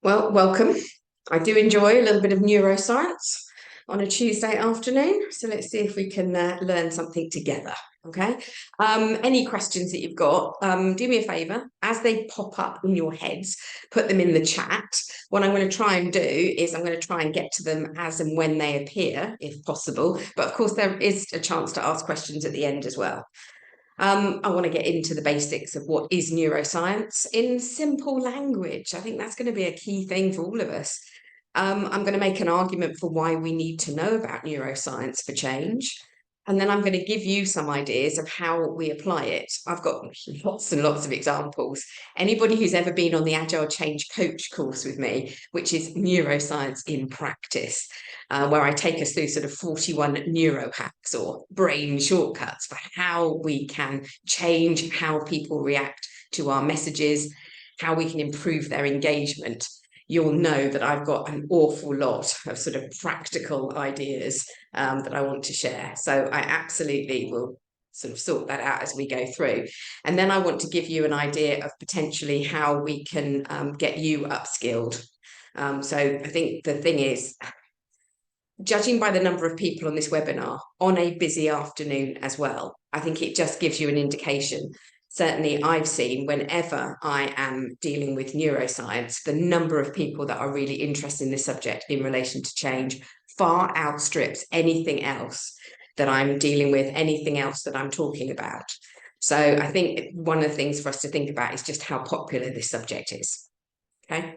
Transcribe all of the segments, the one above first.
Well, welcome. I do enjoy a little bit of neuroscience on a Tuesday afternoon. So let's see if we can learn something together. Okay. Any questions that you've got, do me a favor. As they pop up in your heads, put them in the chat. What I'm going to try and do is I'm going to try and get to them as and when they appear, if possible. But of course, there is a chance to ask questions at the end as well. I want to get into the basics of what is neuroscience in simple language. I think that's going to be a key thing for all of us. I'm going to make an argument for why we need to know about neuroscience for change. And then I'm going to give you some ideas of how we apply it. I've got lots and lots of examples. Anybody who's ever been on the Agile Change Coach course with me, which is neuroscience in practice, where I take us through sort of 41 neuro hacks or brain shortcuts for how we can change how people react to our messages, how we can improve their engagement. You'll know that I've got an awful lot of sort of practical ideas that I want to share. So I absolutely will sort of sort that out as we go through. And then I want to give you an idea of potentially how we can get you upskilled. So I think the thing is, judging by the number of people on this webinar on a busy afternoon as well, I think it just gives you an indication. Certainly I've seen whenever I am dealing with neuroscience, the number of people that are really interested in this subject in relation to change far outstrips anything else that I'm dealing with, anything else that I'm talking about. So I think one of the things for us to think about is just how popular this subject is. Okay.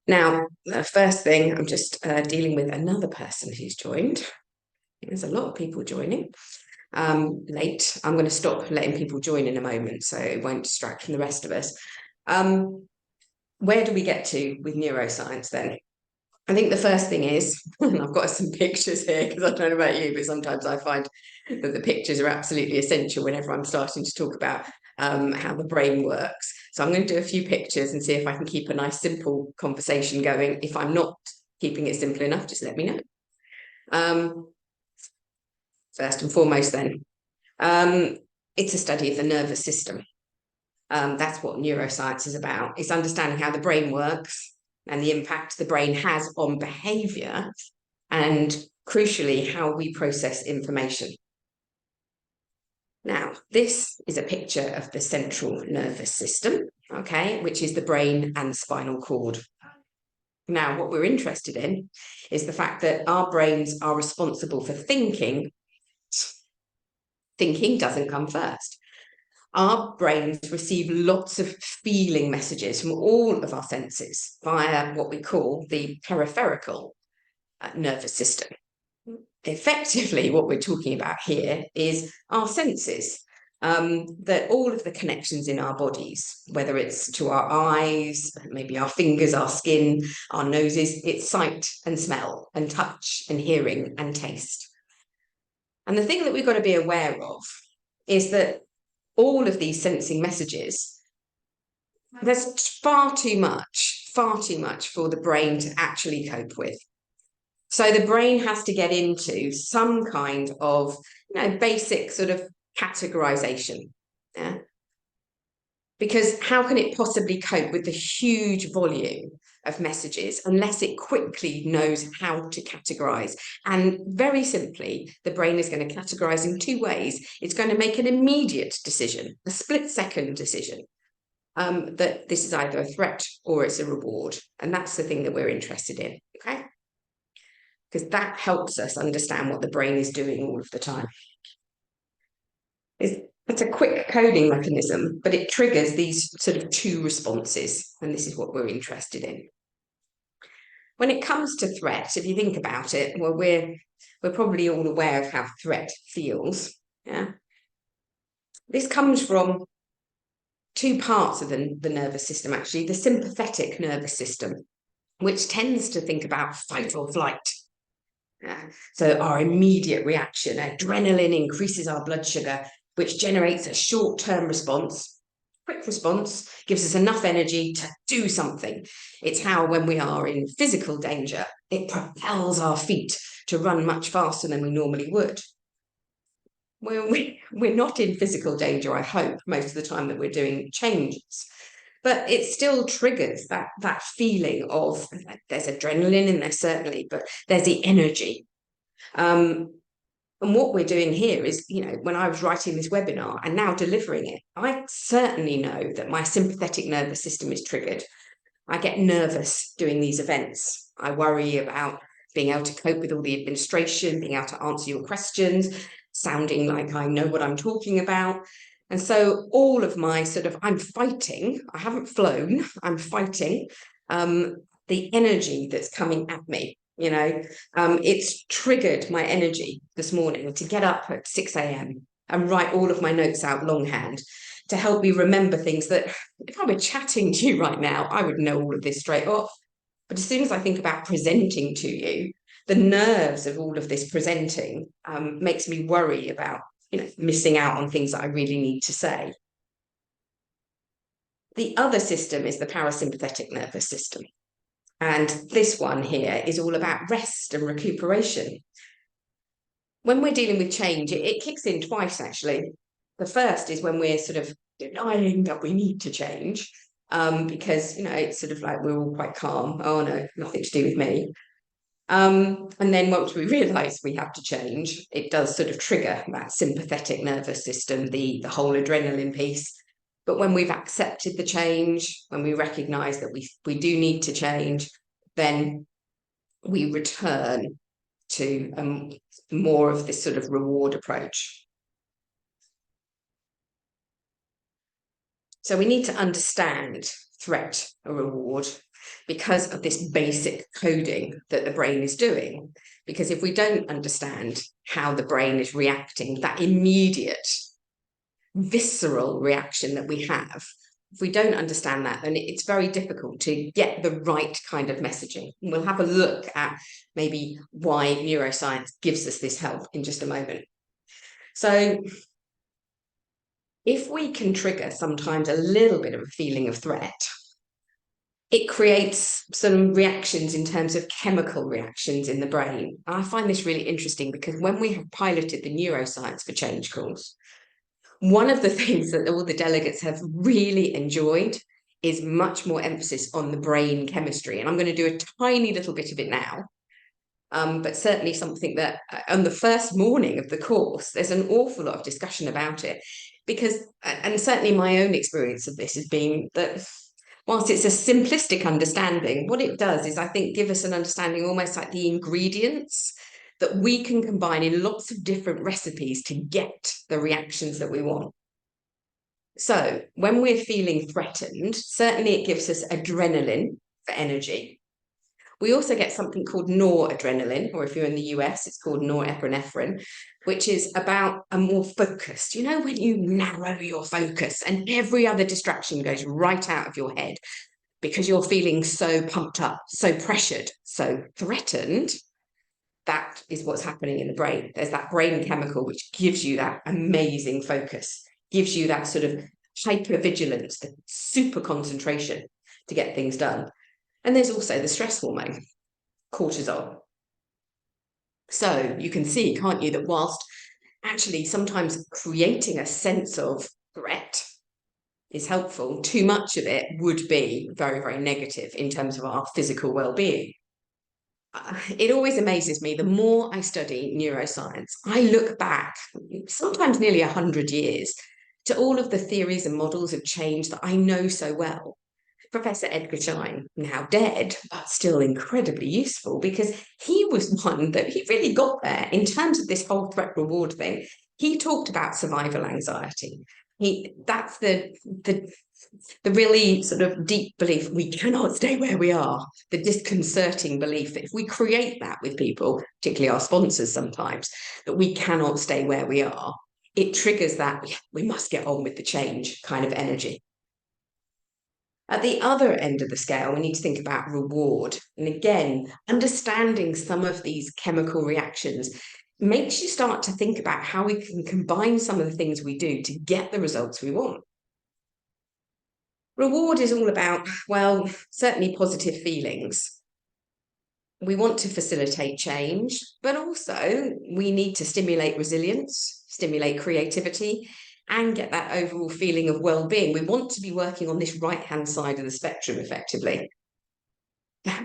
Now, the first thing, I'm just dealing with another person who's joined. There's a lot of people joining late. I'm going to stop letting people join in a moment, so it won't distract from the rest of us. Where do we get to with neuroscience then? I think the first thing is, and I've got some pictures here because I don't know about you, but sometimes I find that the pictures are absolutely essential whenever I'm starting to talk about how the brain works. So I'm going to do a few pictures and see if I can keep a nice simple conversation going. If I'm not keeping it simple enough, just let me know. First and foremost then, it's a study of the nervous system. That's what neuroscience is about. It's understanding how the brain works and the impact the brain has on behavior and, crucially, how we process information. Now, this is a picture of the central nervous system, okay, which is the brain and the spinal cord. Now, what we're interested in is the fact that our brains are responsible for thinking. Thinking doesn't come first. Our brains receive lots of feeling messages from all of our senses via what we call the peripheral nervous system. Effectively, what we're talking about here is our senses, that all of the connections in our bodies, whether it's to our eyes, maybe our fingers, our skin, our noses, it's sight and smell and touch and hearing and taste. And the thing that we've got to be aware of is that all of these sensing messages, there's far too much for the brain to actually cope with. So the brain has to get into some kind of, basic sort of categorization. Yeah? Because how can it possibly cope with the huge volume of messages unless it quickly knows how to categorize? And very simply, the brain is going to categorize in two ways. It's going to make an immediate decision, a split-second decision, that this is either a threat or it's a reward. And that's the thing that we're interested in, okay? Because that helps us understand what the brain is doing all of the time. It's a quick coding mechanism, but it triggers these sort of two responses, and this is what we're interested in. When it comes to threat, if you think about it, well, we're probably all aware of how threat feels. Yeah, this comes from two parts of the nervous system, actually. The sympathetic nervous system, which tends to think about fight or flight. So our immediate reaction, adrenaline increases our blood sugar, which generates a short-term response. Quick response gives us enough energy to do something. It's how, when we are in physical danger, it propels our feet to run much faster than we normally would. We're not in physical danger, I hope, most of the time that we're doing changes. but it still triggers that feeling of, there's adrenaline in there, certainly, but there's the energy. And what we're doing here is, when I was writing this webinar and now delivering it, I certainly know that my sympathetic nervous system is triggered. I get nervous doing these events. I worry about being able to cope with all the administration, being able to answer your questions, sounding like I know what I'm talking about. And so all of my I'm fighting, I haven't flown, I'm fighting the energy that's coming at me. It's triggered my energy this morning to get up at 6 a.m. and write all of my notes out longhand to help me remember things that, if I were chatting to you right now, I would know all of this straight off. But as soon as I think about presenting to you, the nerves of all of this presenting makes me worry about, missing out on things that I really need to say. The other system is the parasympathetic nervous system. And this one here is all about rest and recuperation. When we're dealing with change, it kicks in twice, actually. The first is when we're denying that we need to change, because, it's like we're all quite calm. Oh, no, nothing to do with me. And then once we realize we have to change, it does trigger that sympathetic nervous system, the whole adrenaline piece. But when we've accepted the change, when we recognize that we do need to change, then we return to more of this reward approach. So we need to understand threat or reward because of this basic coding that the brain is doing. Because if we don't understand how the brain is reacting, that immediate visceral reaction that we have, if we don't understand that, then it's very difficult to get the right kind of messaging. And we'll have a look at maybe why neuroscience gives us this help in just a moment. So if we can trigger sometimes a little bit of a feeling of threat, it creates some reactions in terms of chemical reactions in the brain. I find this really interesting because when we have piloted the Neuroscience for Change course, one of the things that all the delegates have really enjoyed is much more emphasis on the brain chemistry. And I'm going to do a tiny little bit of it now. But certainly something that on the first morning of the course, there's an awful lot of discussion about it. Because, and certainly my own experience of this has been that whilst it's a simplistic understanding, what it does is, I think, give us an understanding almost like the ingredients that we can combine in lots of different recipes to get the reactions that we want. So when we're feeling threatened, certainly it gives us adrenaline for energy. We also get something called noradrenaline, or if you're in the US, it's called norepinephrine, which is about a more focused, when you narrow your focus and every other distraction goes right out of your head because you're feeling so pumped up, so pressured, so threatened. That is what's happening in the brain. There's that brain chemical which gives you that amazing focus, gives you that hypervigilance, the super concentration to get things done. And there's also the stress hormone, cortisol. So you can see, can't you, that whilst actually sometimes creating a sense of threat is helpful, too much of it would be very, very negative in terms of our physical well-being. It always amazes me, the more I study neuroscience, I look back, sometimes nearly 100 years, to all of the theories and models of change that I know so well. Professor Edgar Schein, now dead, but still incredibly useful, because he was one that he really got there in terms of this whole threat reward thing. He talked about survival anxiety. That's the really deep belief we cannot stay where we are, the disconcerting belief that if we create that with people, particularly our sponsors sometimes, that we cannot stay where we are, it triggers that we must get on with the change kind of energy. At the other end of the scale, we need to think about reward. And again, understanding some of these chemical reactions makes you start to think about how we can combine some of the things we do to get the results we want. Reward is all about, well, certainly positive feelings. We want to facilitate change, but also we need to stimulate resilience, stimulate creativity, and get that overall feeling of well-being. We want to be working on this right-hand side of the spectrum effectively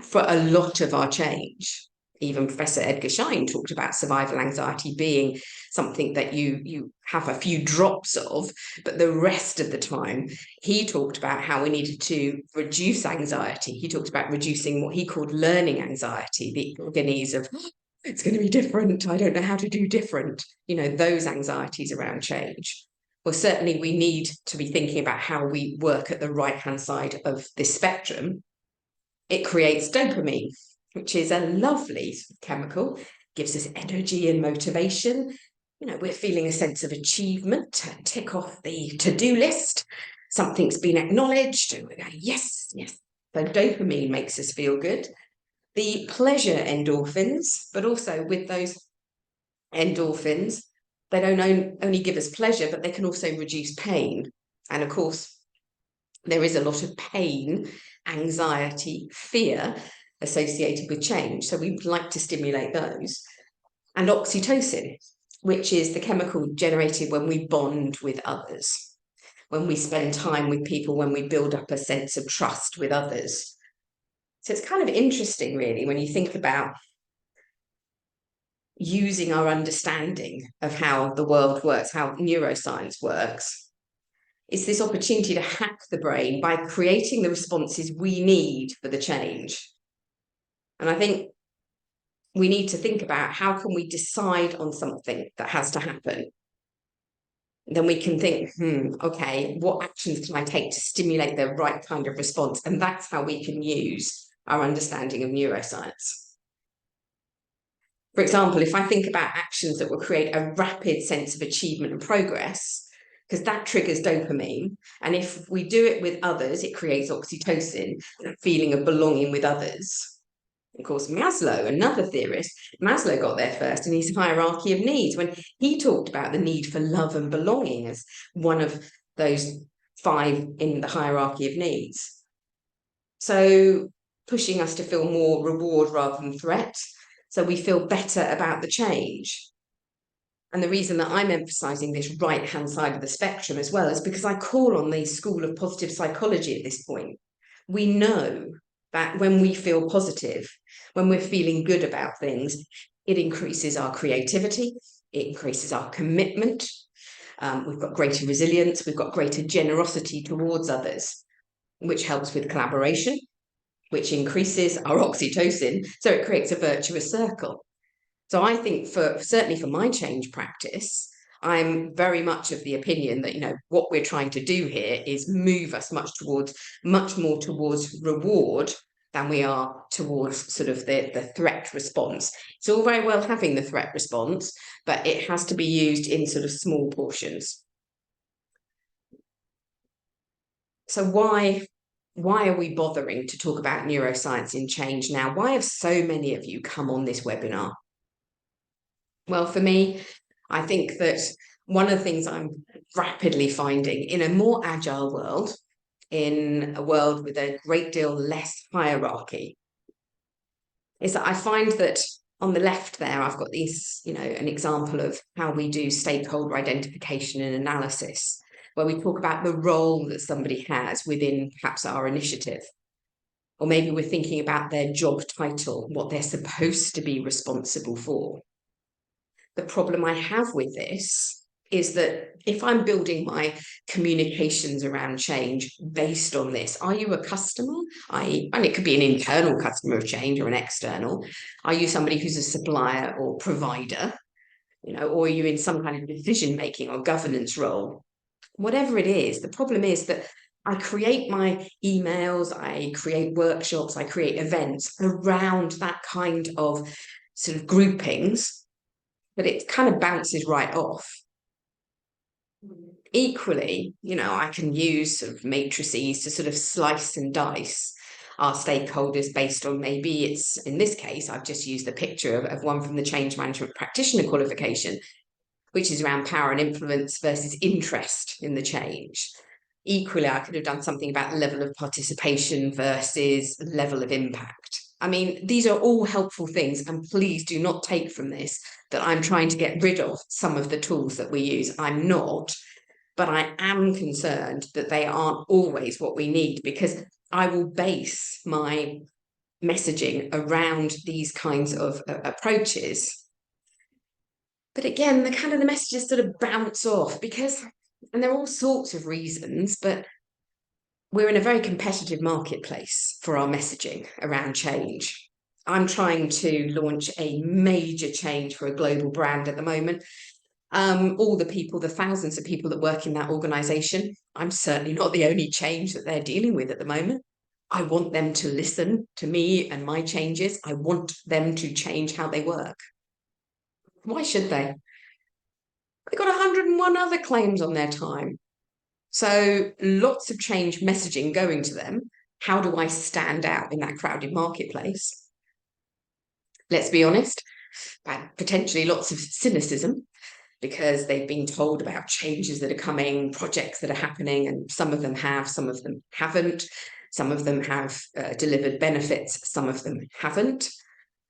for a lot of our change. Even Professor Edgar Schein talked about survival anxiety being something that you have a few drops of, but the rest of the time, he talked about how we needed to reduce anxiety. He talked about reducing what he called learning anxiety, the agonies of, oh, it's going to be different, I don't know how to do different, those anxieties around change. Well, certainly we need to be thinking about how we work at the right-hand side of this spectrum. It creates dopamine, which is a lovely chemical, gives us energy and motivation. We're feeling a sense of achievement, tick off the to-do list, something's been acknowledged, and we're going, yes, yes. So dopamine makes us feel good. The pleasure endorphins, but also with those endorphins, they don't only give us pleasure, but they can also reduce pain. And of course, there is a lot of pain, anxiety, fear associated with change. So we would like to stimulate those. And oxytocin, which is the chemical generated when we bond with others, when we spend time with people, when we build up a sense of trust with others. So it's kind of interesting, really, when you think about using our understanding of how the world works, how neuroscience works. It's this opportunity to hack the brain by creating the responses we need for the change. And I think we need to think about how can we decide on something that has to happen. Then we can think, okay, what actions can I take to stimulate the right kind of response? And that's how we can use our understanding of neuroscience. For example, if I think about actions that will create a rapid sense of achievement and progress, because that triggers dopamine. And if we do it with others, it creates oxytocin, a feeling of belonging with others. Of course, Maslow, another theorist, Maslow got there first in his hierarchy of needs when he talked about the need for love and belonging as one of those 5 in the hierarchy of needs. So pushing us to feel more reward rather than threat, so we feel better about the change. And the reason that I'm emphasizing this right-hand side of the spectrum as well is because I call on the school of positive psychology at this point. We know that when we feel positive, when we're feeling good about things, it increases our creativity, it increases our commitment, we've got greater resilience, we've got greater generosity towards others, which helps with collaboration, which increases our oxytocin, so it creates a virtuous circle. So I think certainly for my change practice, I'm very much of the opinion that, what we're trying to do here is move us much more towards reward than we are towards sort of the threat response. It's all very well having the threat response, but it has to be used in sort of small portions. So why are we bothering to talk about neuroscience in change now? Why have so many of you come on this webinar? Well, for me, I think that one of the things I'm rapidly finding in a more agile world, in a world with a great deal less hierarchy, is that I find that on the left there, I've got these, an example of how we do stakeholder identification and analysis, where we talk about the role that somebody has within perhaps our initiative. Or maybe we're thinking about their job title, what they're supposed to be responsible for. The problem I have with this is that if I'm building my communications around change based on this, are you a customer? And it could be an internal customer of change or an external. Are you somebody who's a supplier or provider? Or are you in some kind of decision-making or governance role? Whatever it is, the problem is that I create my emails, I create workshops, I create events around that kind of sort of groupings, but it kind of bounces right off. Equally, I can use sort of matrices to sort of slice and dice our stakeholders based on, maybe it's, in this case, I've just used the picture of one from the change management practitioner qualification, which is around power and influence versus interest in the change. Equally, I could have done something about level of participation versus level of impact. I mean, these are all helpful things, and please do not take from this that I'm trying to get rid of some of the tools that we use. I'm not. but I am concerned that they aren't always what we need, because I will base my messaging around these kinds of approaches. But again, the messages sort of bounce off because, and there are all sorts of reasons, but we're in a very competitive marketplace for our messaging around change. I'm trying to launch a major change for a global brand at the moment. All the people, the thousands of people that work in that organization, I'm certainly not the only change that they're dealing with at the moment. I want them to listen to me and my changes. I want them to change how they work. Why should they? They've got 101 other claims on their time. So lots of change messaging going to them. How do I stand out in that crowded marketplace? Let's be honest, potentially lots of cynicism, because they've been told about changes that are coming, projects that are happening, and some of them have, some of them haven't. Some of them have delivered benefits, some of them haven't.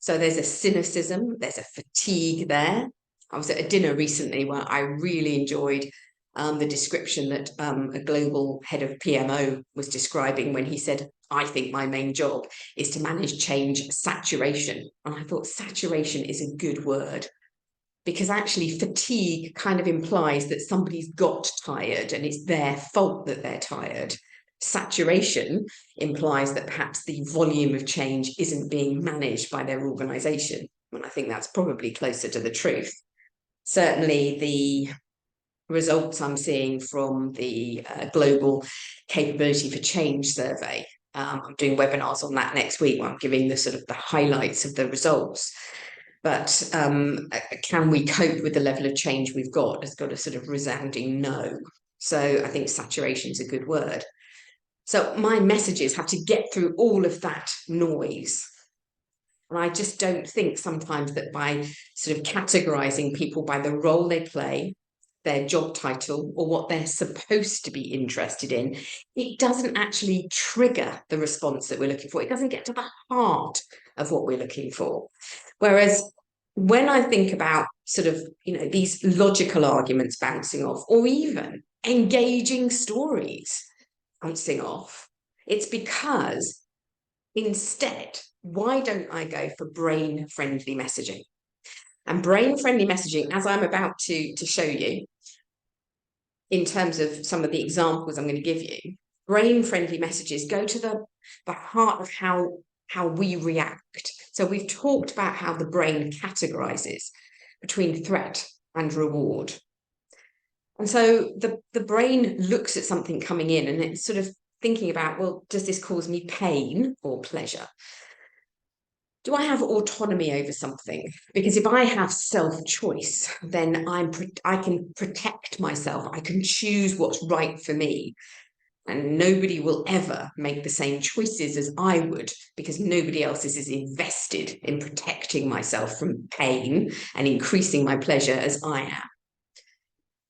So there's a cynicism, there's a fatigue there. I was at a dinner recently where I really enjoyed the description that a global head of PMO was describing when he said, I think my main job is to manage change saturation. And I thought saturation is a good word, because actually fatigue kind of implies that somebody's got tired and it's their fault that they're tired. Saturation implies that perhaps the volume of change isn't being managed by their organization. And I think that's probably closer to the truth. Certainly the results I'm seeing from the Global Capability for Change survey, I'm doing webinars on that next week where I'm giving the sort of the highlights of the results. But can we cope with the level of change we've got? Has got a sort of resounding no. So I think saturation is a good word. So my messages have to get through all of that noise. And I just don't think sometimes that by sort of categorizing people by the role they play, their job title, or what they're supposed to be interested in, it doesn't actually trigger the response that we're looking for. It doesn't get to the heart of what we're looking for. Whereas when I think about sort of, these logical arguments bouncing off, or even engaging stories bouncing off, it's because instead, why don't I go for brain-friendly messaging? And brain-friendly messaging, as I'm about to show you, in terms of some of the examples I'm going to give you, brain-friendly messages go to the heart of how we react. So we've talked about how the brain categorizes between threat and reward. And so the brain looks at something coming in and it's sort of thinking about, well, does this cause me pain or pleasure? Do I have autonomy over something? Because if I have self-choice, then I can protect myself. I can choose what's right for me. And nobody will ever make the same choices as I would, because nobody else is as invested in protecting myself from pain and increasing my pleasure as I am.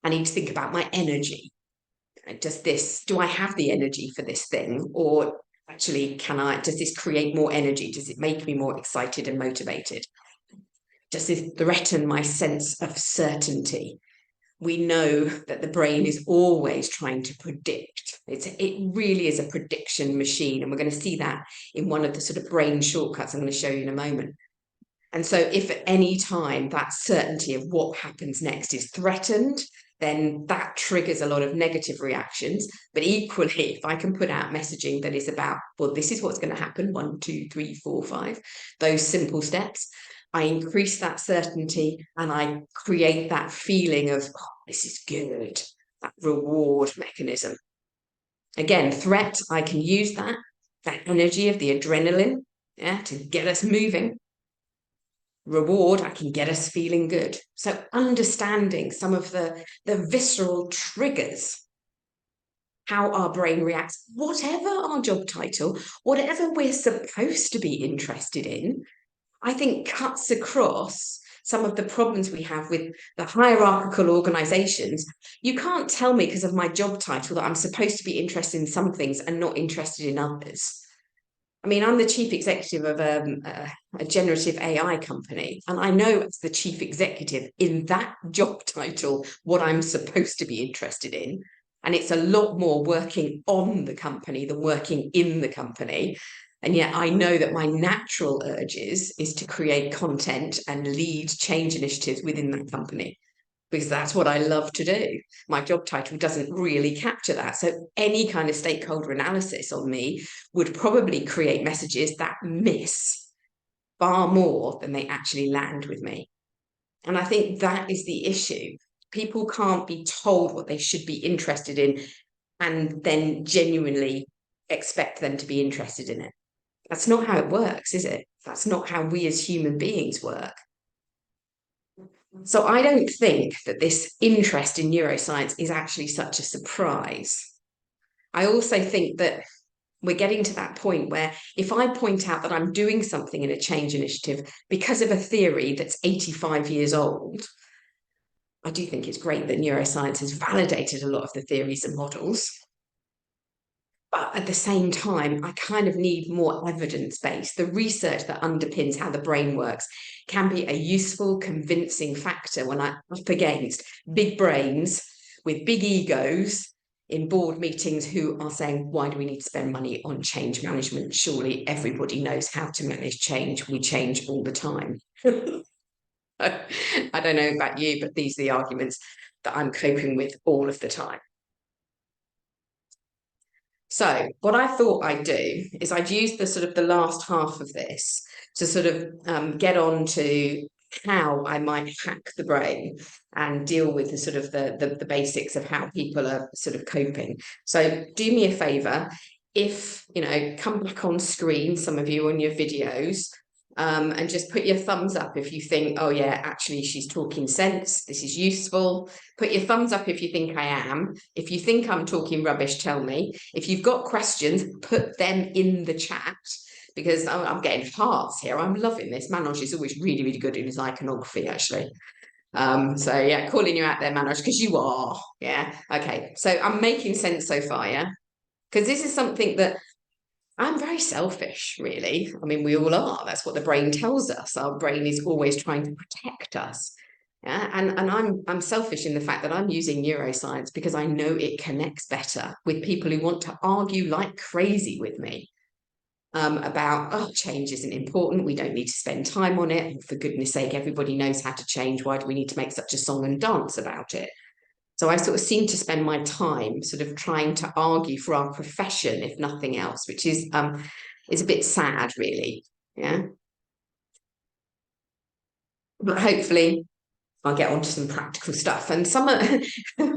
I need to think about my energy. Do I have the energy for this thing? Or actually, does this create more energy? Does it make me more excited and motivated? Does this threaten my sense of certainty? We know that the brain is always trying to predict. It really is a prediction machine. And we're going to see that in one of the sort of brain shortcuts I'm going to show you in a moment. And so if at any time that certainty of what happens next is threatened, then that triggers a lot of negative reactions. But equally, if I can put out messaging that is about, well, this is what's going to happen, 1, 2, 3, 4, 5, those simple steps, I increase that certainty and I create that feeling of, oh, this is good, that reward mechanism. Again, threat, I can use that energy of the adrenaline, to get us moving. Reward, I can get us feeling good. So understanding some of the visceral triggers, how our brain reacts, whatever our job title, whatever we're supposed to be interested in, I think cuts across some of the problems we have with the hierarchical organizations. You can't tell me because of my job title that I'm supposed to be interested in some things and not interested in others. I mean, I'm the chief executive of a generative AI company, and I know as the chief executive in that job title what I'm supposed to be interested in. And it's a lot more working on the company than working in the company. And yet I know that my natural urges is to create content and lead change initiatives within that company, because that's what I love to do. My job title doesn't really capture that. So any kind of stakeholder analysis on me would probably create messages that miss far more than they actually land with me. And I think that is the issue. People can't be told what they should be interested in and then genuinely expect them to be interested in it. That's not how it works, is it? That's not how we as human beings work. So I don't think that this interest in neuroscience is actually such a surprise. I also think that we're getting to that point where if I point out that I'm doing something in a change initiative because of a theory that's 85 years old, I do think it's great that neuroscience has validated a lot of the theories and models. But at the same time, I kind of need more evidence base. The research that underpins how the brain works can be a useful, convincing factor when I'm up against big brains with big egos in board meetings who are saying, why do we need to spend money on change management? Surely everybody knows how to manage change. We change all the time. I don't know about you, but these are the arguments that I'm coping with all of the time. So what I thought I'd do is I'd use the sort of the last half of this to sort of get on to how I might hack the brain and deal with the sort of the basics of how people are sort of coping. So do me a favor, if you know, come back on screen, some of you on your videos, and just put your thumbs up if you think, oh yeah, actually she's talking sense, this is useful. Put your thumbs up if you think I am. If you think I'm talking rubbish, tell me. If you've got questions, put them in the chat, because I'm getting hearts here. I'm loving this. Manoj is always really, really good in his iconography, actually. So yeah, calling you out there, Manoj, because you are. Yeah. Okay. So I'm making sense so far, yeah? Because this is something that I'm very selfish, really. I mean, we all are. That's what the brain tells us. Our brain is always trying to protect us. Yeah, and I'm selfish in the fact that I'm using neuroscience because I know it connects better with people who want to argue like crazy with me about, oh, change isn't important. We don't need to spend time on it. For goodness sake, everybody knows how to change. Why do we need to make such a song and dance about it? So I sort of seem to spend my time sort of trying to argue for our profession, if nothing else, which is a bit sad, really. Yeah. But hopefully I'll get onto some practical stuff. And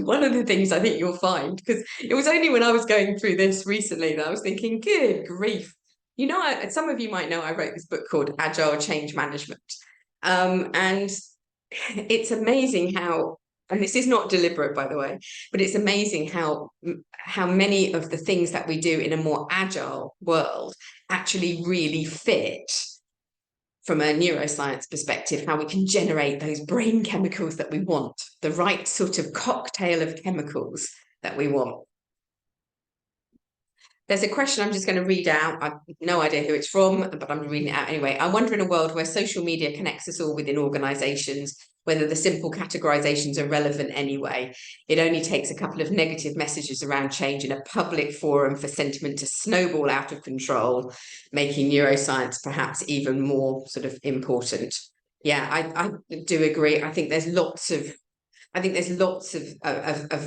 one of the things I think you'll find, because it was only when I was going through this recently that I was thinking, good grief. You know, some of you might know I wrote this book called Agile Change Management. And it's amazing how, and this is not deliberate, by the way, but it's amazing how many of the things that we do in a more agile world actually really fit from a neuroscience perspective, how we can generate those brain chemicals that we want, the right sort of cocktail of chemicals that we want. There's a question I'm just going to read out. I've no idea who it's from, but I'm reading it out anyway. I wonder, in a world where social media connects us all within organizations, whether the simple categorizations are relevant anyway. It only takes a couple of negative messages around change in a public forum for sentiment to snowball out of control, making neuroscience perhaps even more sort of important. Yeah, I do agree. I think there's lots of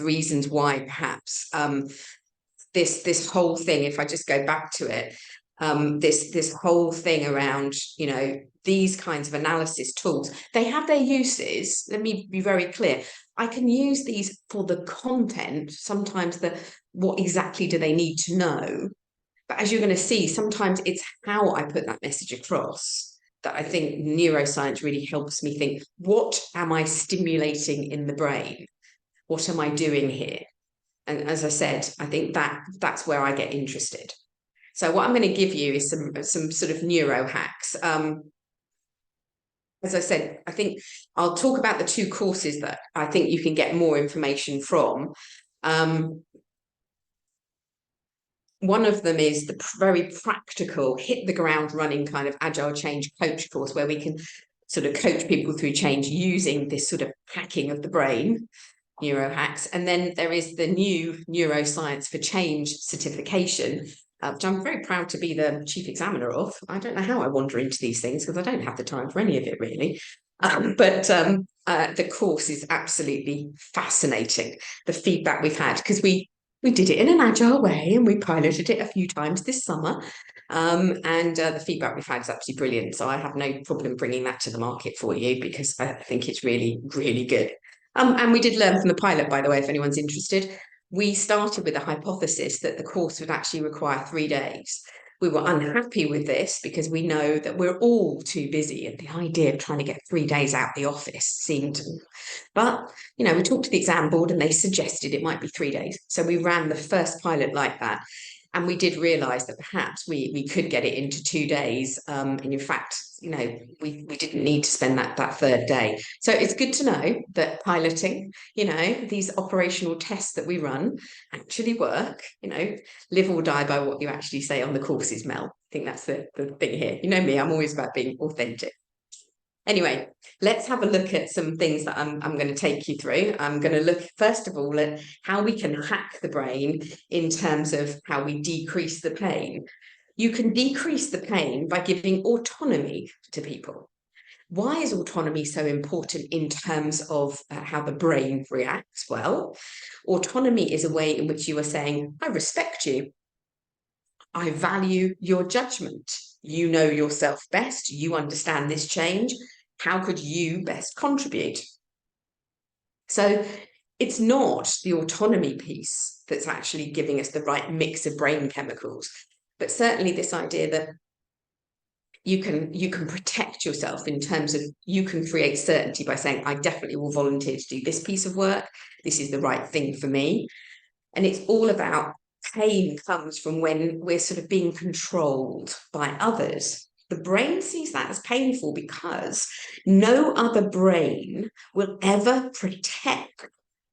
reasons why perhaps this whole thing, if I just go back to it, this whole thing around, you know, these kinds of analysis tools, they have their uses. Let me be very clear. I can use these for the content. Sometimes what exactly do they need to know? But as you're going to see, sometimes it's how I put that message across that I think neuroscience really helps me think, what am I stimulating in the brain? What am I doing here? And as I said, I think that's where I get interested. So what I'm going to give you is some sort of neuro hacks. As I said, I think I'll talk about the two courses that I think you can get more information from. One of them is the very practical, hit the ground running kind of agile change coach course, where we can sort of coach people through change using this sort of hacking of the brain, neuro hacks. And then there is the new Neuroscience for Change certification, which I'm very proud to be the chief examiner of. I don't know how I wander into these things because I don't have the time for any of it really. But the course is absolutely fascinating. The feedback we've had, because we did it in an agile way and we piloted it a few times this summer. And the feedback we've had is absolutely brilliant. So I have no problem bringing that to the market for you because I think it's really, really good. And we did learn from the pilot, by the way, if anyone's interested. We started with a hypothesis that the course would actually require 3 days. We were unhappy with this because we know that we're all too busy, and the idea of trying to get 3 days out the office seemed, but we talked to the exam board and they suggested it might be 3 days. So we ran the first pilot like that. And we did realise that perhaps we could get it into 2 days. And in fact, we didn't need to spend that third day. So it's good to know that piloting, these operational tests that we run actually work, live or die by what you actually say on the courses, Mel. I think that's the thing here. You know me, I'm always about being authentic. Anyway, let's have a look at some things that I'm going to take you through. I'm going to look, first of all, at how we can hack the brain in terms of how we decrease the pain. You can decrease the pain by giving autonomy to people. Why is autonomy so important in terms of how the brain reacts? Well, autonomy is a way in which you are saying, I respect you. I value your judgment. You know yourself best. You understand this change. How could you best contribute? So it's not the autonomy piece that's actually giving us the right mix of brain chemicals, but certainly this idea that you can protect yourself in terms of you can create certainty by saying, I definitely will volunteer to do this piece of work. This is the right thing for me. And it's all about pain comes from when we're sort of being controlled by others. The brain sees that as painful because no other brain will ever protect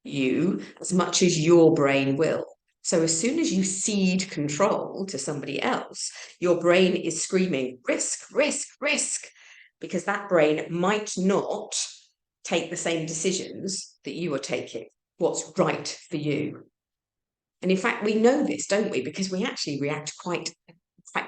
you as much as your brain will. So as soon as you cede control to somebody else, your brain is screaming, risk, risk, risk, because that brain might not take the same decisions that you are taking, what's right for you. And in fact, we know this, don't we? Because we actually react quite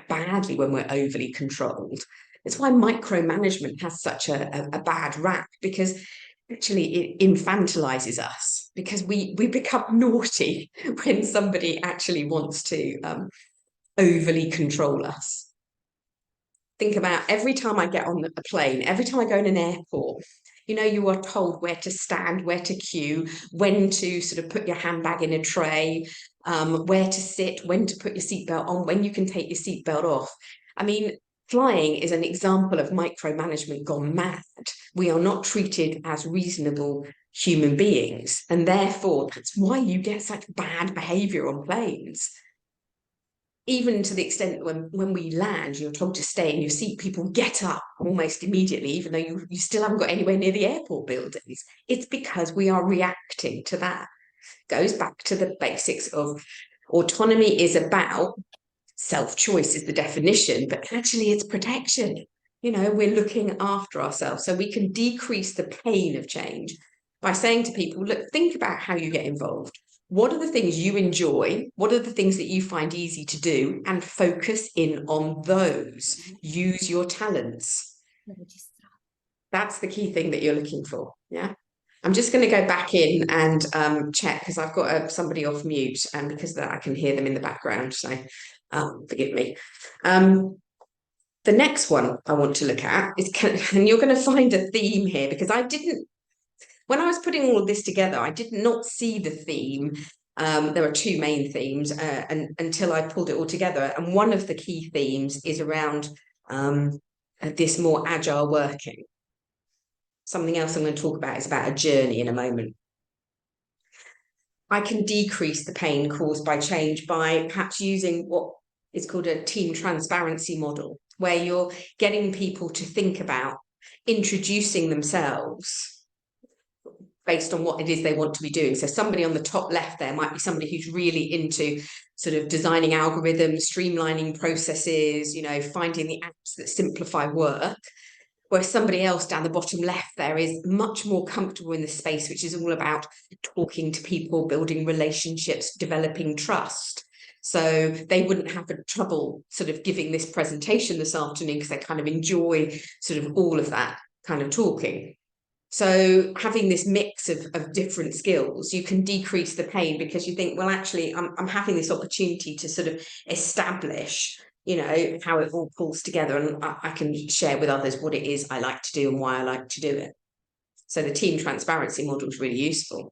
badly when we're overly controlled. That's why micromanagement has such a bad rap, because actually it infantilizes us, because we become naughty when somebody actually wants to overly control us. Think about every time I get on a plane, every time I go in an airport, you are told where to stand, where to queue, when to sort of put your handbag in a tray, where to sit, when to put your seatbelt on, when you can take your seatbelt off. I mean, flying is an example of micromanagement gone mad. We are not treated as reasonable human beings, and therefore that's why you get such bad behavior on planes. Even to the extent that when we land, you're told to stay in your seat, people get up almost immediately, even though you still haven't got anywhere near the airport buildings. It's because we are reacting to that. Goes back to the basics of autonomy is about self-choice is the definition, but actually it's protection. We're looking after ourselves, so we can decrease the pain of change by saying to people, look, think about how you get involved. What are the things you enjoy? What are the things that you find easy to do? And focus in on those. Use your talents. That's the key thing that you're looking for. Yeah. I'm just going to go back in and check, because I've got somebody off mute, and because of that I can hear them in the background. So forgive me. The next one I want to look at is, and you're going to find a theme here, because when I was putting all of this together, I did not see the theme. There are two main themes until I pulled it all together. And one of the key themes is around this more agile working. Something else I'm going to talk about is about a journey in a moment. I can decrease the pain caused by change by perhaps using what is called a team transparency model, where you're getting people to think about introducing themselves based on what it is they want to be doing. So somebody on the top left there might be somebody who's really into sort of designing algorithms, streamlining processes, finding the apps that simplify work. Whereas somebody else down the bottom left there is much more comfortable in the space, which is all about talking to people, building relationships, developing trust. So they wouldn't have trouble sort of giving this presentation this afternoon because they kind of enjoy sort of all of that kind of talking. So having this mix of different skills, you can decrease the pain because you think, well, actually, I'm having this opportunity to sort of establish, how it all pulls together, and I can share with others what it is I like to do and why I like to do it. So the team transparency model is really useful.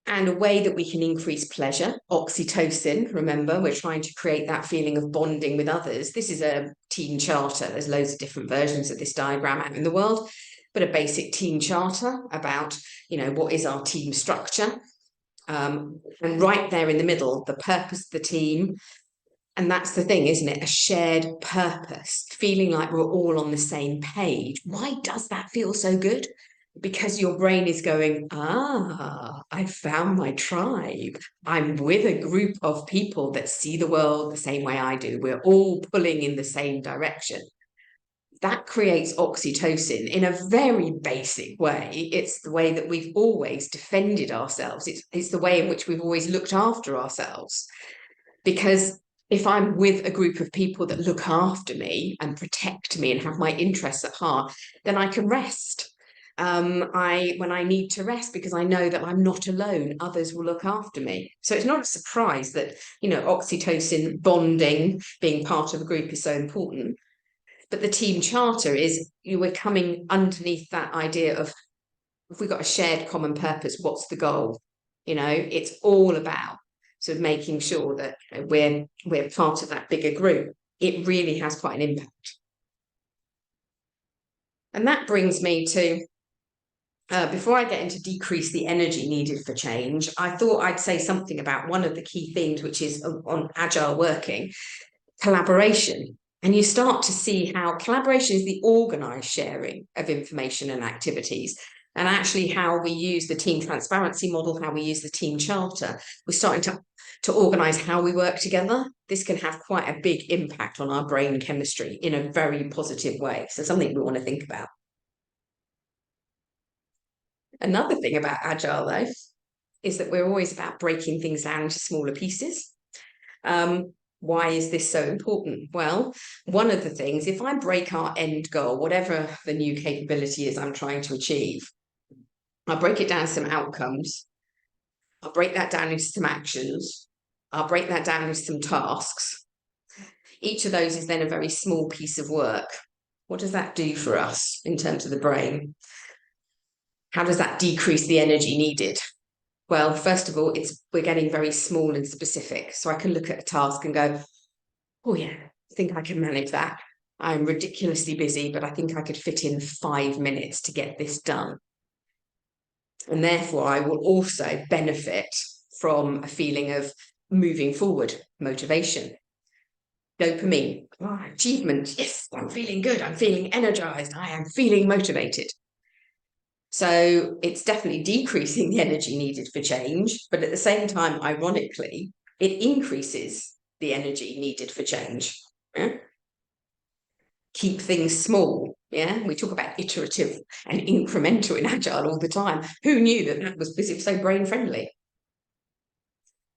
And a way that we can increase pleasure, oxytocin, remember, we're trying to create that feeling of bonding with others. This is a team charter. There's loads of different versions of this diagram out in the world, but a basic team charter about, what is our team structure. And right there in the middle, the purpose of the team. And that's the thing, isn't it? A shared purpose, feeling like we're all on the same page. Why does that feel so good? Because your brain is going, I found my tribe. I'm with a group of people that see the world the same way I do. We're all pulling in the same direction. That creates oxytocin in a very basic way. It's the way that we've always defended ourselves. It's the way in which we've always looked after ourselves. Because if I'm with a group of people that look after me and protect me and have my interests at heart, then I can rest. When I need to rest, because I know that I'm not alone, others will look after me. So it's not a surprise that, oxytocin bonding, being part of a group is so important. But the team charter is we're coming underneath that idea of, if we've got a shared common purpose, what's the goal? It's all about sort of making sure that we're part of that bigger group. It really has quite an impact. And that brings me to, before I get into decrease the energy needed for change, I thought I'd say something about one of the key things, which is on agile working, collaboration. And you start to see how collaboration is the organized sharing of information and activities. And actually how we use the team transparency model, how we use the team charter, we're starting to organize how we work together. This can have quite a big impact on our brain chemistry in a very positive way. So something we want to think about. Another thing about Agile, though, is that we're always about breaking things down into smaller pieces. Why is this so important? Well, one of the things, if I break our end goal, whatever the new capability is I'm trying to achieve, I'll break it down to some outcomes. I'll break that down into some actions. I'll break that down into some tasks. Each of those is then a very small piece of work. What does that do for us in terms of the brain? How does that decrease the energy needed? Well, first of all, we're getting very small and specific. So I can look at a task and go, oh yeah, I think I can manage that. I'm ridiculously busy, but I think I could fit in 5 minutes to get this done. And therefore, I will also benefit from a feeling of moving forward, motivation. Dopamine, achievement, yes, I'm feeling good, I'm feeling energized, I am feeling motivated. So it's definitely decreasing the energy needed for change, but at the same time, ironically, it increases the energy needed for change. Yeah? Keep things small. Yeah, we talk about iterative and incremental in Agile all the time. Who knew that was because it was so brain friendly?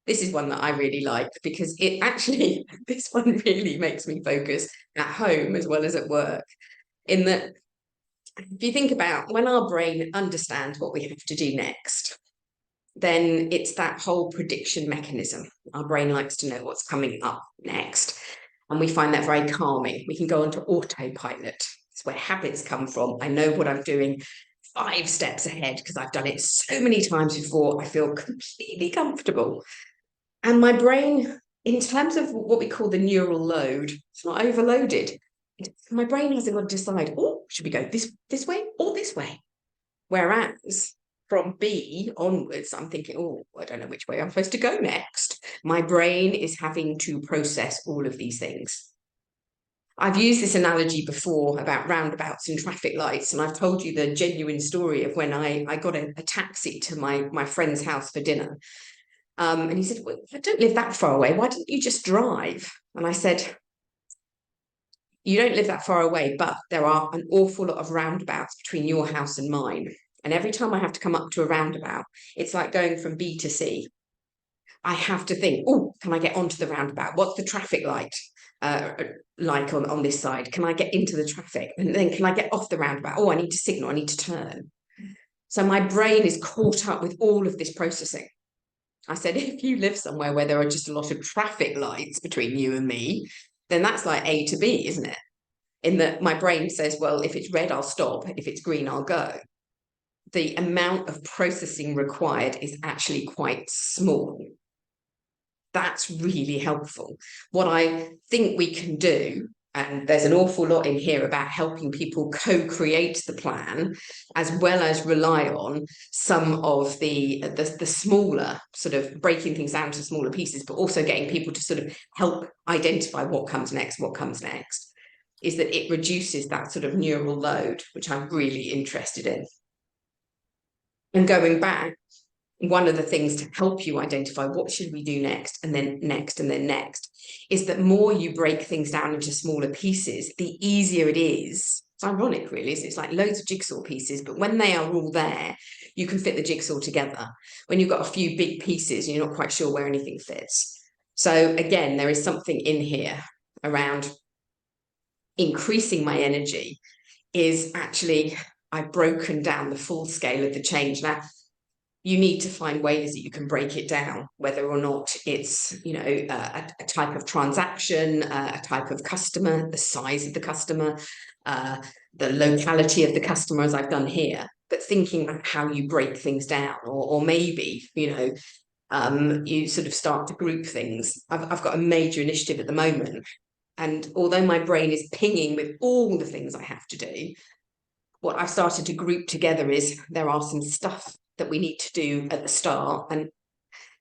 This is one that I really like because it actually, this one really makes me focus at home as well as at work. In that, if you think about when our brain understands what we have to do next, then it's that whole prediction mechanism. Our brain likes to know what's coming up next. And we find that very calming. We can go onto autopilot. It's where habits come from. I know what I'm doing 5 steps ahead because I've done it so many times before. I feel completely comfortable. And my brain, in terms of what we call the neural load, it's not overloaded. My brain hasn't got to decide, oh, should we go this way or this way? Whereas from B onwards, I'm thinking, oh, I don't know which way I'm supposed to go next. My brain is having to process all of these things. I've used this analogy before about roundabouts and traffic lights, and I've told you the genuine story of when I got a taxi to my friend's house for dinner. And he said, well, I don't live that far away. Why didn't you just drive? And I said, you don't live that far away, but there are an awful lot of roundabouts between your house and mine. And every time I have to come up to a roundabout, it's like going from B to C. I have to think, oh, can I get onto the roundabout? What's the traffic light like on this side? Can I get into the traffic? And then can I get off the roundabout? Oh, I need to signal, I need to turn. So my brain is caught up with all of this processing. I said, if you live somewhere where there are just a lot of traffic lights between you and me, then that's like A to B, isn't it? In that my brain says, well, if it's red, I'll stop. If it's green, I'll go. The amount of processing required is actually quite small. That's really helpful. What I think we can do, and there's an awful lot in here about helping people co-create the plan, as well as rely on some of the smaller, sort of breaking things down to smaller pieces, but also getting people to sort of help identify what comes next, is that it reduces that sort of neural load, which I'm really interested in. And going back, one of the things to help you identify what should we do next, and then next, and then next, is that more you break things down into smaller pieces, the easier it is. It's ironic, really. It's like loads of jigsaw pieces, but when they are all there, you can fit the jigsaw together. When you've got a few big pieces, you're not quite sure where anything fits. So again, there is something in here around increasing my energy. Is actually, I've broken down the full scale of the change. Now, you need to find ways that you can break it down, whether or not it's, a type of transaction, a type of customer, the size of the customer, the locality of the customer, as I've done here. But thinking about how you break things down, or maybe, you sort of start to group things. I've got a major initiative at the moment. And although my brain is pinging with all the things I have to do, what I've started to group together is there are some stuff that we need to do at the start. And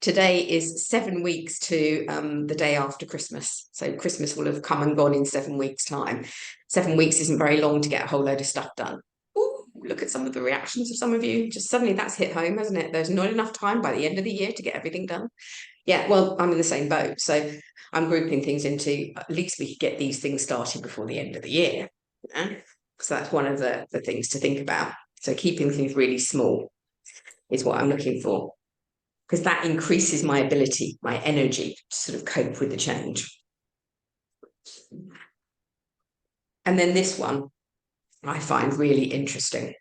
today is 7 weeks to the day after Christmas. So Christmas will have come and gone in 7 weeks' time. 7 weeks isn't very long to get a whole load of stuff done. Ooh, look at some of the reactions of some of you. Just suddenly that's hit home, hasn't it? There's not enough time by the end of the year to get everything done. Yeah, well, I'm in the same boat. So I'm grouping things into, at least we could get these things started before the end of the year. Yeah? So that's one of the things to think about. So keeping things really small is what I'm looking for, because that increases my ability, my energy to sort of cope with the change. And then this one I find really interesting.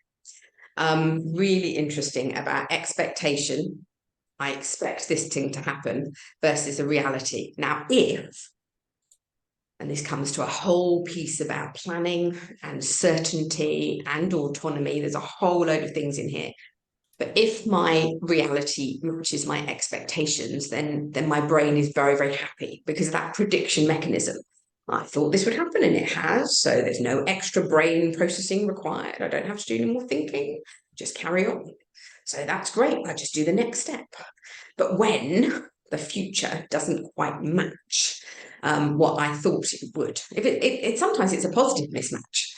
Really interesting about expectation. I expect this thing to happen versus a reality. Now, if, and this comes to a whole piece about planning and certainty and autonomy, there's a whole load of things in here. But if my reality matches my expectations, then my brain is very, very happy, because of that prediction mechanism. I thought this would happen and it has, so there's no extra brain processing required. I don't have to do any more thinking, just carry on. So that's great, I just do the next step. But when the future doesn't quite match what I thought it would, if it sometimes it's a positive mismatch.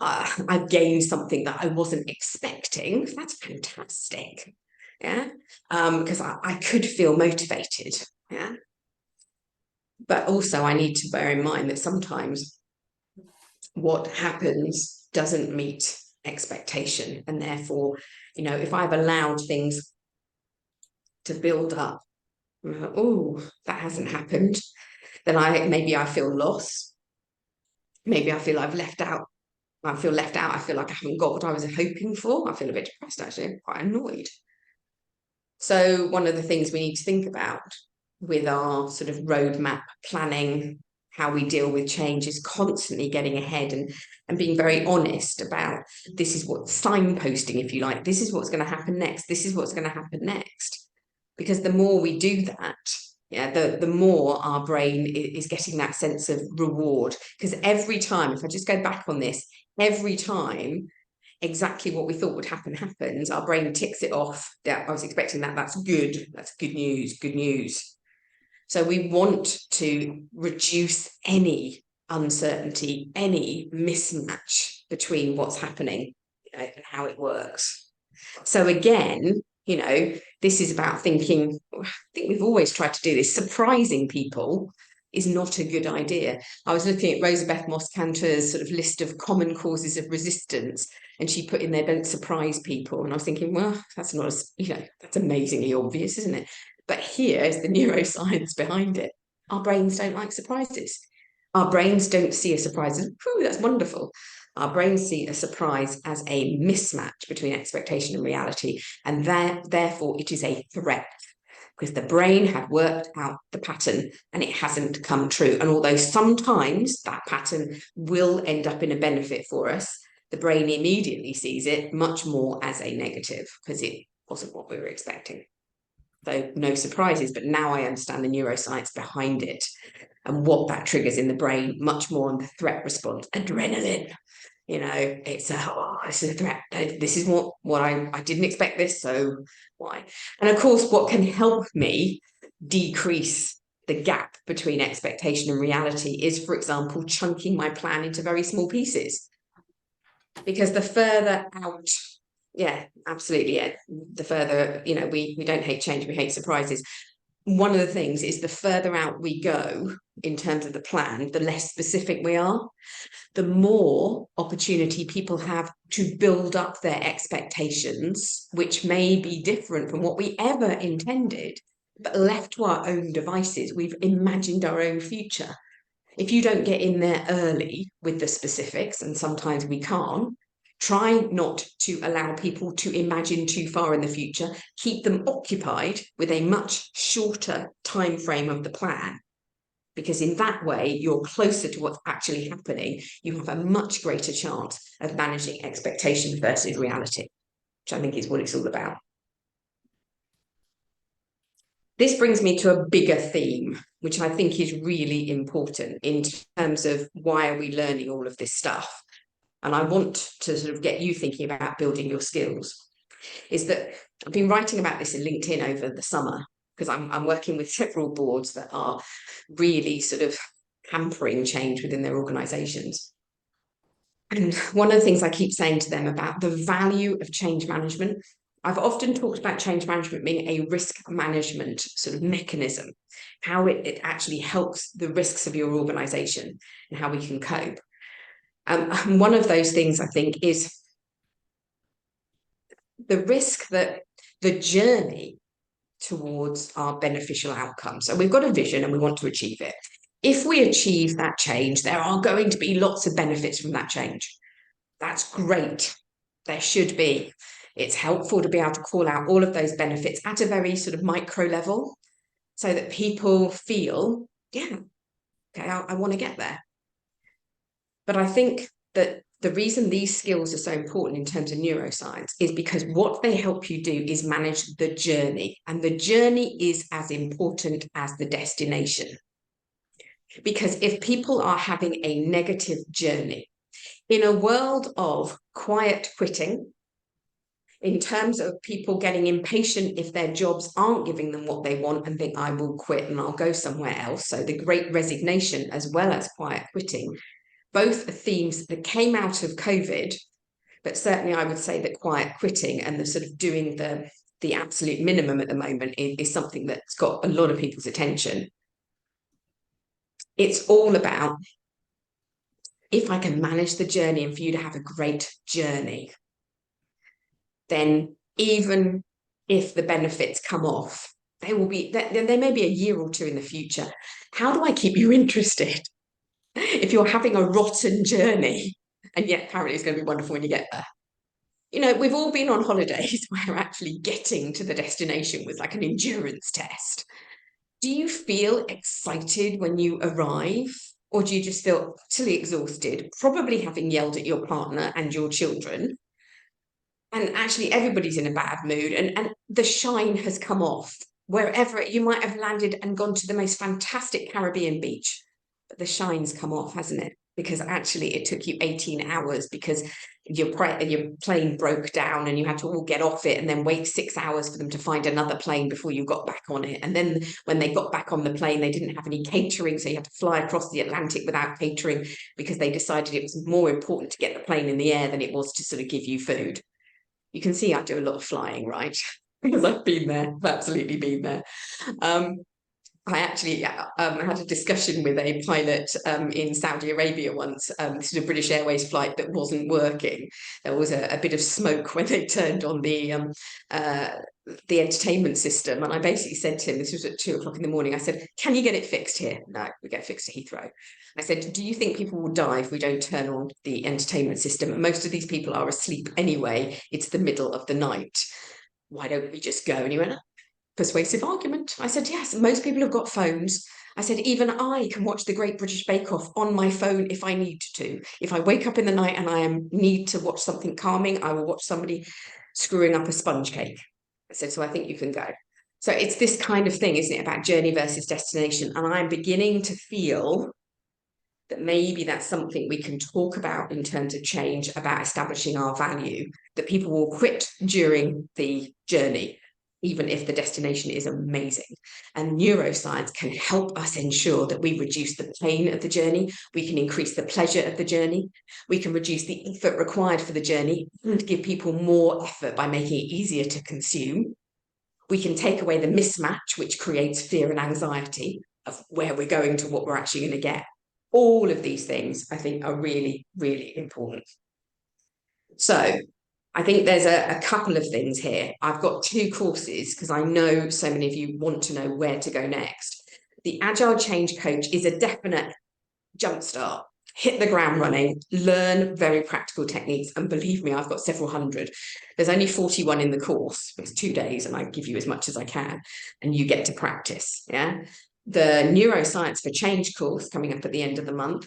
I've gained something that I wasn't expecting. That's fantastic. Yeah. Because I could feel motivated. Yeah. But also I need to bear in mind that sometimes what happens doesn't meet expectation. And therefore, if I've allowed things to build up, oh, that hasn't happened, then maybe I feel lost. Maybe I feel I've left out. I feel left out. I feel like I haven't got what I was hoping for. I feel a bit depressed, actually, quite annoyed. So one of the things we need to think about with our sort of roadmap planning, how we deal with change, is constantly getting ahead and being very honest about, this is what signposting, if you like, this is what's going to happen next. This is what's going to happen next. Because the more we do that, the more our brain is getting that sense of reward. Because every time, if I just go back on this, every time exactly what we thought would happen happens, our brain ticks it off. Yeah, I was expecting that. That's good. That's good news. Good news. So we want to reduce any uncertainty, any mismatch between what's happening, and how it works. So again, this is about thinking, I think we've always tried to do this, surprising people is not a good idea. I was looking at Rosabeth Moss-Cantor's sort of list of common causes of resistance, and she put in there, don't surprise people. And I was thinking, well, that's not, that's amazingly obvious, isn't it? But here is the neuroscience behind it. Our brains don't like surprises. Our brains don't see a surprise as, whew, that's wonderful. Our brains see a surprise as a mismatch between expectation and reality, and therefore it is a threat, because the brain had worked out the pattern and it hasn't come true. And although sometimes that pattern will end up in a benefit for us, the brain immediately sees it much more as a negative because it wasn't what we were expecting. So no surprises, but now I understand the neuroscience behind it and what that triggers in the brain, much more on the threat response, adrenaline. It's this is a threat. This is what I didn't expect this, so why? And of course, what can help me decrease the gap between expectation and reality is, for example, chunking my plan into very small pieces. Because the further out, yeah, absolutely, yeah, the further, we don't hate change, we hate surprises. One of the things is the further out we go in terms of the plan, the less specific we are, the more opportunity people have to build up their expectations, which may be different from what we ever intended, but left to our own devices, we've imagined our own future. If you don't get in there early with the specifics, and sometimes we can't, try not to allow people to imagine too far in the future. Keep them occupied with a much shorter time frame of the plan, because in that way you're closer to what's actually happening. You have a much greater chance of managing expectation versus reality, which I think is what it's all about. This brings me to a bigger theme, which I think is really important in terms of why are we learning all of this stuff. And I want to sort of get you thinking about building your skills, is that I've been writing about this in LinkedIn over the summer, because I'm working with several boards that are really sort of hampering change within their organizations. And one of the things I keep saying to them about the value of change management, I've often talked about change management being a risk management sort of mechanism, how it actually helps the risks of your organization and how we can cope. And one of those things, I think, is the risk that the journey towards our beneficial outcomes. So we've got a vision and we want to achieve it. If we achieve that change, there are going to be lots of benefits from that change. That's great. There should be. It's helpful to be able to call out all of those benefits at a very sort of micro level so that people feel, yeah, okay, I want to get there. But I think that the reason these skills are so important in terms of neuroscience is because what they help you do is manage the journey. And the journey is as important as the destination. Because if people are having a negative journey, in a world of quiet quitting, in terms of people getting impatient if their jobs aren't giving them what they want and think, I will quit and I'll go somewhere else. So the great resignation as well as quiet quitting, both are themes that came out of COVID, but certainly I would say that quiet quitting and the sort of doing the absolute minimum at the moment is something that's got a lot of people's attention. It's all about, if I can manage the journey and for you to have a great journey, then even if the benefits come off, they may be a year or two in the future. How do I keep you interested? If you're having a rotten journey, and yet apparently it's going to be wonderful when you get there. We've all been on holidays where actually getting to the destination was like an endurance test. Do you feel excited when you arrive? Or do you just feel utterly exhausted, probably having yelled at your partner and your children? And actually everybody's in a bad mood and the shine has come off. Wherever you might have landed and gone to the most fantastic Caribbean beach, but the shine's come off, hasn't it? because actually it took you 18 hours because your plane broke down and you had to all get off it and then wait 6 hours for them to find another plane before you got back on it. And then when they got back on the plane, they didn't have any catering, so you had to fly across the Atlantic without catering because they decided it was more important to get the plane in the air than it was to sort of give you food. You can see I do a lot of flying, right? Because I've been there, I've absolutely been there. I actually had a discussion with a pilot in Saudi Arabia once. This is a British Airways flight that wasn't working. There was a bit of smoke when they turned on the entertainment system. And I basically said to him, this was at 2 o'clock in the morning, I said, can you get it fixed here? No, we get fixed at Heathrow. I said, do you think people will die if we don't turn on the entertainment system? And most of these people are asleep anyway. It's the middle of the night. Why don't we just go? And he went, persuasive argument. I said, yes, most people have got phones. I said, even I can watch the Great British Bake Off on my phone if I need to. If I wake up in the night and I need to watch something calming, I will watch somebody screwing up a sponge cake. I said, so I think you can go. So it's this kind of thing, isn't it, about journey versus destination? And I'm beginning to feel that maybe that's something we can talk about in terms of change, about establishing our value, that people will quit during the journey, even if the destination is amazing. And neuroscience can help us ensure that we reduce the pain of the journey, we can increase the pleasure of the journey, we can reduce the effort required for the journey and give people more effort by making it easier to consume. We can take away the mismatch, which creates fear and anxiety of where we're going to what we're actually going to get. All of these things, I think, are really, really important. So I think there's a couple of things here. I've got 2 courses because I know so many of you want to know where to go next. The Agile Change Coach is a definite jumpstart. Hit the ground running, learn very practical techniques, and believe me, I've got several hundred. There's only 41 in the course. It's 2 days, and I give you as much as I can, and you get to practice. Yeah. The Neuroscience for Change course coming up at the end of the month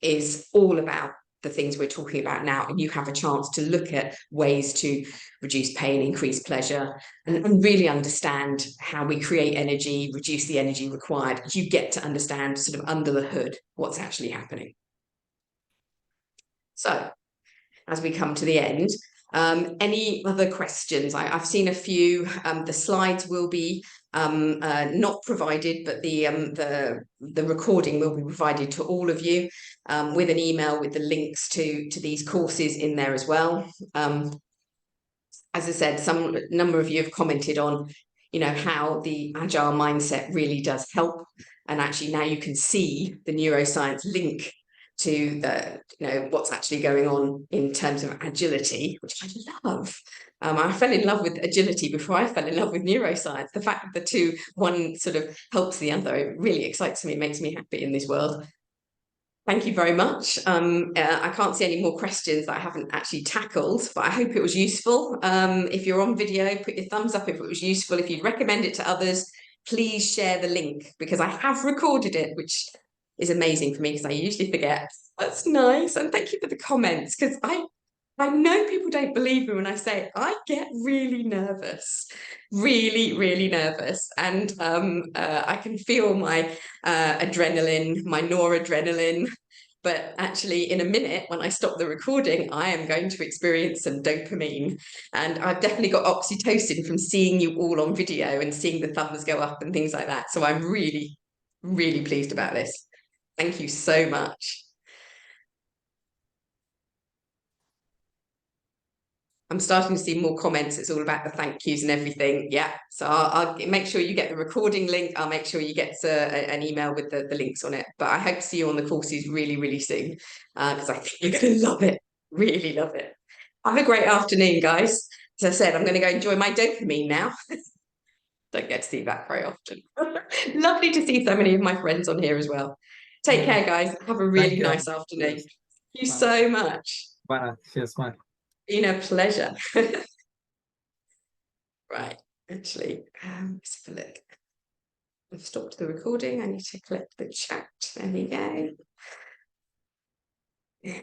is all about the things we're talking about now, and you have a chance to look at ways to reduce pain, increase pleasure, and really understand how we create energy, reduce the energy required. You get to understand sort of under the hood what's actually happening. So as we come to the end, any other questions? I've seen a few. The slides will be not provided, but the recording will be provided to all of you with an email with the links to these courses in there as well. As I said, some number of you have commented on, how the Agile mindset really does help, and actually now you can see the neuroscience link to what's actually going on in terms of agility, which I love. I fell in love with agility before I fell in love with neuroscience. The fact that the two, one sort of helps the other, it really excites me, makes me happy in this world. Thank you very much. I can't see any more questions that I haven't actually tackled, but I hope it was useful. If you're on video, put your thumbs up if it was useful. If you'd recommend it to others, please share the link, because I have recorded it, which is amazing for me because I usually forget. That's nice. And thank you for the comments, because I know people don't believe me when I say I get really nervous, really, really nervous. And I can feel my adrenaline, my noradrenaline. But actually, in a minute, when I stop the recording, I am going to experience some dopamine. And I've definitely got oxytocin from seeing you all on video and seeing the thumbs go up and things like that. So I'm really, really pleased about this. Thank you so much. I'm starting to see more comments. It's all about the thank yous and everything. Yeah. So I'll make sure you get the recording link. I'll make sure you get an email with the links on it. But I hope to see you on the courses really, really soon, because I think you're going to love it. Really love it. Have a great afternoon, guys. As I said, I'm going to go enjoy my dopamine now. Don't get to see that very often. Lovely to see so many of my friends on here as well. Take care, guys. Have a really nice afternoon. Thank you so much. Bye. Cheers. Bye. Been a pleasure. Right, actually, let's have a look. I've stopped the recording. I need to click the chat. There we go. Yeah.